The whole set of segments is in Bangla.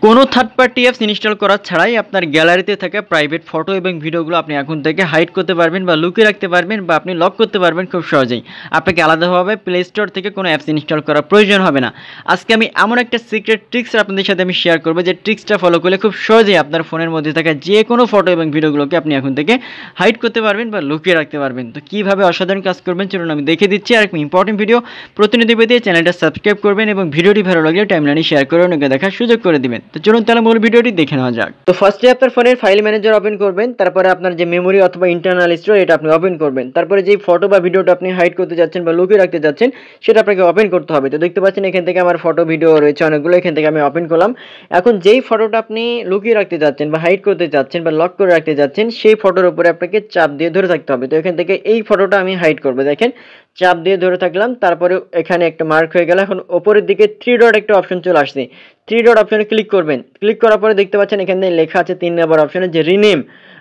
কোনো থার্ড পার্টি অ্যাপস ইনস্টল করা ছাড়াই আপনার গ্যালারিতে থাকা প্রাইভেট ফটো এবং ভিডিওগুলো আপনি এখন থেকে হাইড করতে পারবেন বা লুকিয়ে রাখতে পারবেন বা আপনি লক করতে পারবেন খুব সহজেই। আপনাকে আলাদাভাবে প্লে স্টোর থেকে কোনো অ্যাপস ইনস্টল করার প্রয়োজন হবে না। আজকে আমি এমন একটা সিক্রেট ট্রিক্স আপনাদের সাথে আমি শেয়ার করবো, যে ট্রিক্সটা ফলো করলে খুব সহজেই আপনার ফোনের মধ্যে থাকা যে কোনো ফটো এবং ভিডিওগুলোকে আপনি এখন থেকে হাইড করতে পারবেন বা লুকিয়ে রাখতে পারবেন। তো কীভাবে অসাধারণ কাজ করবেন চলুন আমি দেখে দিচ্ছি। আর একটা ইম্পর্টেন্ট ভিডিও প্রতিনিধি পেতে চ্যানেলটা সাবস্ক্রাইব করবেন এবং ভিডিওটি ভালো লাগলে টাইমলাইনে শেয়ার করে অনেকে দেখার সুযোগ করে দিবেন। তো চলুন তাহলে মূল ভিডিওটি দেখে নেওয়া যাক। তো ফার্স্টে আপনার ফোনের ফাইল ম্যানেজার ওপেন করবেন, তারপরে আপনার যে মেমোরি অথবা ইন্টারনাল স্টোরেজ এটা আপনি ওপেন করবেন। তারপরে যেই ফটো বা ভিডিওটা আপনি হাইড করতে যাচ্ছেন বা লুকিয়ে রাখতে যাচ্ছেন সেটা আপনাকে ওপেন করতে হবে। তো দেখতে পাচ্ছেন এখান থেকে আমার ফটো ভিডিও রয়েছে অনেকগুলো, এখান থেকে আমি ওপেন করলাম। এখন যেই ফটোটা আপনি লুকিয়ে রাখতে যাচ্ছেন বা হাইড করতে যাচ্ছেন বা লক করে রাখতে যাচ্ছেন সেই ফটোর উপরে আপনাকে চাপ দিয়ে ধরে থাকতে হবে। তো এখান থেকে এই ফটোটা আমি হাইড করবো, দেখেন চাপ দিয়ে ধরে থাকলাম, তারপরে এখানে একটা মার্ক হয়ে গেল। এখন ওপরের দিকে 3 ডট একটা অপশন চলে আসছে, 3 ডট অপশনে ক্লিক করবেন। ক্লিক করার পরে দেখতে পাচ্ছেন এখানে লেখা আছে 3 নম্বর অপশনে যে রিনেম,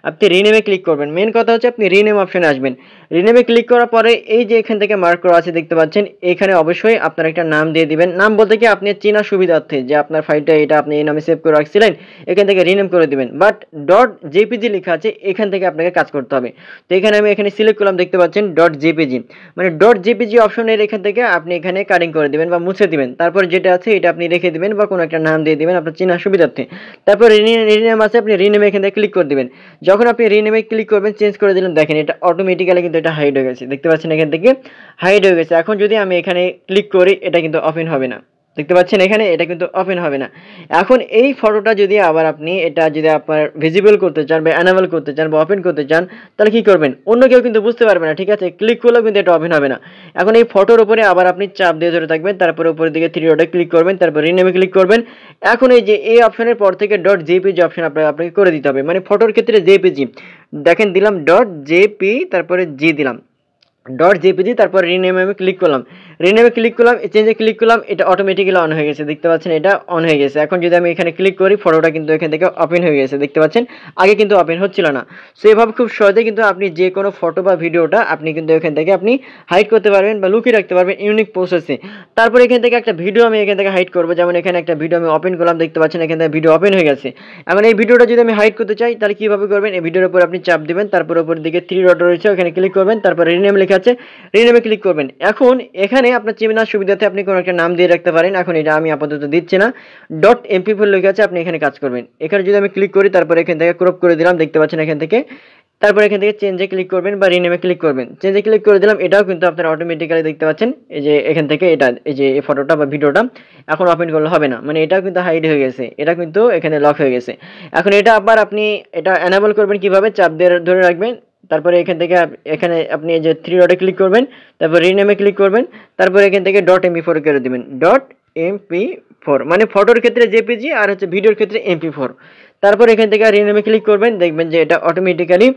আপনি রিনেমে ক্লিক করবেন। মেন কথা হচ্ছে আপনি রিনেম অপশনে আসবেন। রিনেমে ক্লিক করার পরে এই যে এখান থেকে মার্ক করা আছে দেখতে পাচ্ছেন, এখানে অবশ্যই আপনার একটা নাম দিয়ে দিবেন। নাম বলতে কি আপনি চেনা সুবিধার্থে যে আপনার ফাইলটা এটা আপনি এই নামে সেভ করে রাখছিলেন, এখান থেকে রিনেম করে দিবেন। বাট ডট জেপিজি লেখা আছে, এখান থেকে আপনাকে কাজ করতে হবে। তো এখানে আমি এখানে সিলেক্ট করলাম, দেখতে পাচ্ছেন ডট জেপিজি, মানে ডট জেপিজি অপশনের এখান থেকে আপনি এখানে কাটিং করে দিবেন বা মুছে দিবেন। তারপর যেটা আছে এটা আপনি রেখে দিবেন বা কোনো একটা নাম দিয়ে দিবেন আপনার চেনা সুবিধার্থে। তারপর রিনেম আছে, আপনি রিনেমে এখান থেকে ক্লিক করে দিবেন। যখন আপনি রিনেমে ক্লিক করবেন, চেঞ্জ করে দিলেন, দেখেন এটা অটোমেটিক্যালি কিন্তু এটা হাইড হয়ে গেছে। দেখতে পাচ্ছেন এখান থেকে হাইড হয়ে গেছে। এখন যদি আমি এখানে ক্লিক করি এটা কিন্তু ওপেন হবে না, দেখতে পাচ্ছেন এখানে এটা কিন্তু ওপেন হবে না। এখন এই ফটোটা যদি আবার আপনি এটা যদি আপনার ভিজিবল করতে চান বা অ্যানাবল করতে চান বা ওপেন করতে চান, তাহলে কি করবেন, অন্য কেউ কিন্তু বুঝতে পারবে না, ঠিক আছে? ক্লিক করলেও কিন্তু এটা ওপেন হবে না। এখন এই ফটোর উপরে আবার আপনি চাপ দিয়ে ধরে থাকবেন, তারপরে উপরের দিকে 3 ডটে ক্লিক করবেন, তারপর রিনেমে ক্লিক করবেন। এখন এই যে এই অপশনের পর থেকে ডট জেপিজি অপশন আপনাকে করে দিতে হবে, মানে ফটোর ক্ষেত্রে জেপিজি দেখেন দিলাম ডট জেপি, তারপরে জি দিলাম ডট জেপিজি, তারপর রিনেমে আমি ক্লিক করলাম। রিনেমে ক্লিক করলাম, চেঞ্জে ক্লিক করলাম, এটা অটোমেটিক্যালি অন হয়ে গেছে। দেখতে পাচ্ছেন এটা অন হয়ে গেছে। এখন যদি আমি এখানে ক্লিক করি ফটোটা কিন্তু এখান থেকে ওপেন হয়ে গেছে, দেখতে পাচ্ছেন আগে কিন্তু ওপেন হচ্ছিল না। সো এভাবে খুব সহজে কিন্তু আপনি যে কোনো ফটো বা ভিডিওটা আপনি কিন্তু এখান থেকে আপনি হাইড করতে পারবেন বা লুকিয়ে রাখতে পারবেন ইউনিক প্রসেসে। তারপর এখান থেকে একটা ভিডিও আমি এখান থেকে হাইড করবো, যেমন এখানে একটা ভিডিও আমি ওপেন করলাম, দেখতে পাচ্ছেন এখান থেকে ভিডিও ওপেন হয়ে গেছে। এখন এই ভিডিওটা যদি আমি হাইড করতে চাই তাহলে কীভাবে করবেন, এই ভিডিওর উপর আপনি চাপ দিবেন, তারপর উপরের দিকে 3 ডট রয়েছে ওখানে ক্লিক করবেন, তারপর রিনেম লেখা আছে রিনেমে ক্লিক করবেন। এখন এখানে আপনার চেনার সুবিধাতে আপনি কোনো একটা নাম দিয়ে রাখতে পারেন, এখন এটা আমি আপাতত দিচ্ছি না। ডট এমপি4 লেখা আছে, আপনি এখানে কাজ করবেন। এখানে যদি আমি ক্লিক করি, তারপর এখান থেকে ক্রপ করে দিলাম, দেখতে পাচ্ছেন এখান থেকে। তারপর এখান থেকে চেঞ্জে ক্লিক করবেন বা রিনেমে ক্লিক করবেন। চেঞ্জে ক্লিক করে দিলাম, এটাও কিন্তু আপনারা অটোমেটিক্যালি দেখতে পাচ্ছেন এই যে এখান থেকে এটা এই যে এই ফটোটা বা ভিডিওটা এখন ওপেন করলে হবে না, মানে এটাও কিন্তু হাইড হয়ে গেছে, এটা কিন্তু এখানে লক হয়ে গেছে। এখন এটা আবার আপনি এটা এনাবল করবেন কিভাবে, চাপ দিয়ে ধরে রাখবেন। তারপরে এখান থেকে এখানে আপনি এই যে 3 ডটে ক্লিক করবেন, তারপর রিনেমে ক্লিক করবেন, তারপর এখান থেকে ডট এমপি4 করে দিবেন। ডট এমপি4 মানে ফটোর ক্ষেত্রে জেপিজি আর হচ্ছে ভিডিওর ক্ষেত্রে এমপি4। তারপর এখান থেকে রিনেমে ক্লিক করবেন, দেখবেন যে এটা অটোমেটিক্যালি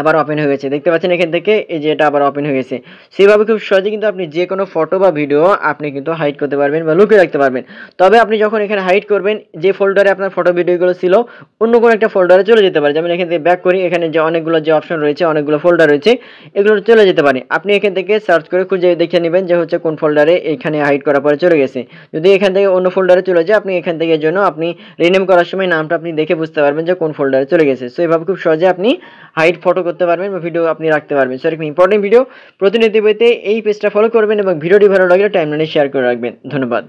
আবার ওপেন হয়ে গেছে। দেখতে পাচ্ছেন এখান থেকে এই যে এটা আবার ওপেন হয়ে গেছে। সেভাবে খুব সহজে কিন্তু আপনি যে কোনো ফটো বা ভিডিও আপনি কিন্তু হাইড করতে পারবেন বা লুকিয়ে রাখতে পারবেন। তবে আপনি যখন এখানে হাইড করবেন, যে ফোল্ডারে আপনার ফটো ভিডিওগুলো ছিল অন্য কোনো একটা ফোল্ডারে চলে যেতে পারে। যেমন এখান থেকে ব্যাক করি, এখানে যে অনেকগুলো যে অপশন রয়েছে, অনেকগুলো ফোল্ডার রয়েছে, এগুলো চলে যেতে পারে। আপনি এখান থেকে সার্চ করে খুঁজে দেখে নেবেন যে হচ্ছে কোন ফোল্ডারে এখানে হাইড করার পরে চলে গেছে। যদি এখান থেকে অন্য ফোল্ডারে চলে যায়, আপনি এখান থেকে এর জন্য আপনি রিনেম করার সময় নামটা আপনি দেখে বুঝতে পারবেন যে কোন ফোল্ডারে চলে গেছে। সো এভাবে খুব সহজে আপনি হাইড ফটো করতে পারবেন বা ভিডিও আপনি রাখতে পারবেন। সো এরকম ইম্পর্টেন্ট ভিডিও প্রতিনিধি পেতে এই পেজটা ফলো করবেন এবং ভিডিওটি ভালো লাগলে টাইমলাইনে শেয়ার করে রাখবেন। ধন্যবাদ।